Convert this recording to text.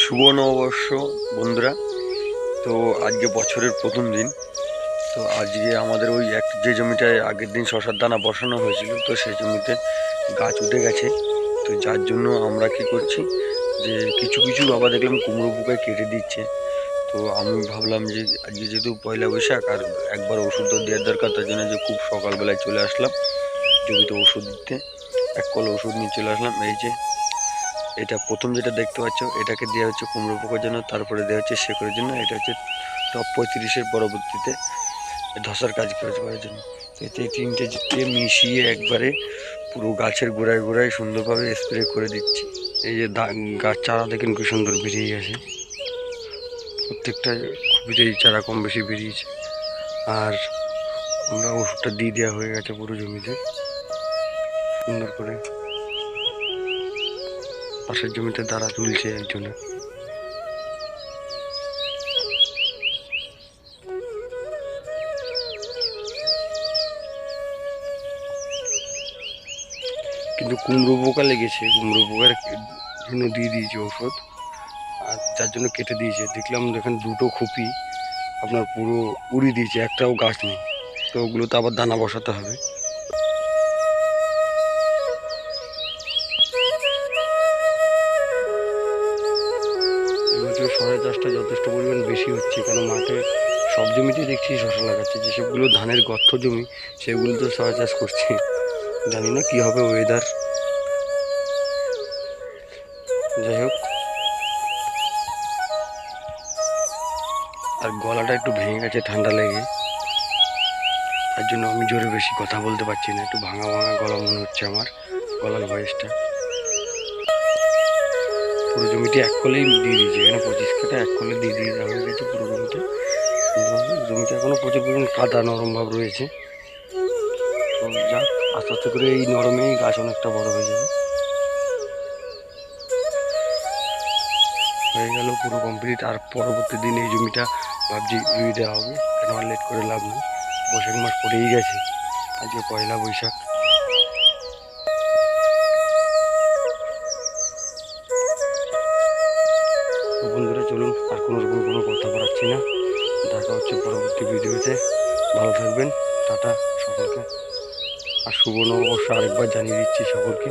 শুভ নববর্ষ বন্ধুরা। তো আজকে বছরের প্রথম দিন। তো আজকে আমাদের ওই যে জমিটায় আগের দিন শশার দানা বসানো হয়েছিল, তো সেই জমিতে গাছ উঠে গেছে। তো যার জন্য আমরা কি করছি, যে কিছু কিছু বাবা দেখলাম কুমড়ো পোকায় কেটে দিচ্ছে। তো আমি ভাবলাম যে আজকে যেহেতু পয়লা বৈশাখ আর একবার ওষুধ দেওয়ার দরকার, তার জন্য যে খুব সকালবেলায় চলে আসলাম জমিতে ওষুধ দিতে। এক কল ওষুধ নিয়ে চলে আসলাম। এই যে এটা প্রথম যেটা দেখতে পাচ্ছ, এটাকে দেওয়া হচ্ছে কুমড়ো পোকার জন্য, তারপরে দেওয়া হচ্ছে শেকড়ের জন্য, এটা হচ্ছে টপ 35-এর পরবর্তীতে ধসার কাজ করার জন্য। তো এতে তিনটে মিশিয়ে একবারে পুরো গাছের গোড়ায় গোড়ায় সুন্দরভাবে স্প্রে করে দিচ্ছি। এই যে গাছ চারা দেখেন কি সুন্দর বেরিয়ে গেছে, প্রত্যেকটা খুবই চারা কম বেশি বেরিয়েছে। আর আমরা ওষুধটা দিয়ে দেওয়া হয়ে গেছে পুরো জমিতে সুন্দর করে। পাশের জমিতে দাঁড়া তুলছে একজনে। কিন্তু কুমড়ো পোকা লেগেছে, কুমড়ো পোকার জন্য দিয়ে দিয়েছে ওষুধ, আর যার জন্য কেটে দিয়েছে। দেখলাম দেখেন দুটো খুপি আপনার পুরো উড়িয়ে দিয়েছে, একটাও গাছ নেই। তো ওগুলোতে আবার দানা বসাতে হবে। এবছর শশা চাষটা যথেষ্ট পরিমাণ বেশি হচ্ছে, কারণ মাঠে সব জমিতেই দেখছি শশা লাগাচ্ছে। যেসবগুলো ধানের গর্ত জমি সেগুলোতে শশা চাষ করছে। জানি না কি হবে ওয়েদার। যাই হোক, আর গলাটা একটু ভেঙে গেছে ঠান্ডা লেগে, তার জন্য আমি জোরে বেশি কথা বলতে পারছি না। একটু ভাঙা ভাঙা গলা মনে হচ্ছে আমার, গলার ভয়েসটা। পুরো জমিটি এক কলেই দিয়ে দিয়েছে, এখানে 25 কাঠা এক কলে দিয়ে দেওয়া হয়ে গেছে পুরো জমিতে। জমিতে এখনো প্রচুর পরিমাণ কাদা নরম ভাব রয়েছে। তো যাক, আস্তে আস্তে করে এই নরমেই গাছ অনেকটা বড় হয়ে যাবে। হয়ে গেল পুরো কমপ্লিট। আর পরবর্তী দিন এই জমিটা ভাবছি রুই দেওয়া হবে, কেন আর লেট করে লাভ নেই। বৈশাখ মাস পড়েই গেছে, আজকে পয়লা বৈশাখ। তো বন্ধুরা চলুন, আর কোনো রকম কোনো কথা বলাচ্ছি না। দেখা হচ্ছে পরবর্তী ভিডিওতে। ভালো থাকবেন, টাটা সকলকে। আর শুভ নববর্ষ আরেকবার জানিয়ে দিচ্ছি সকলকে।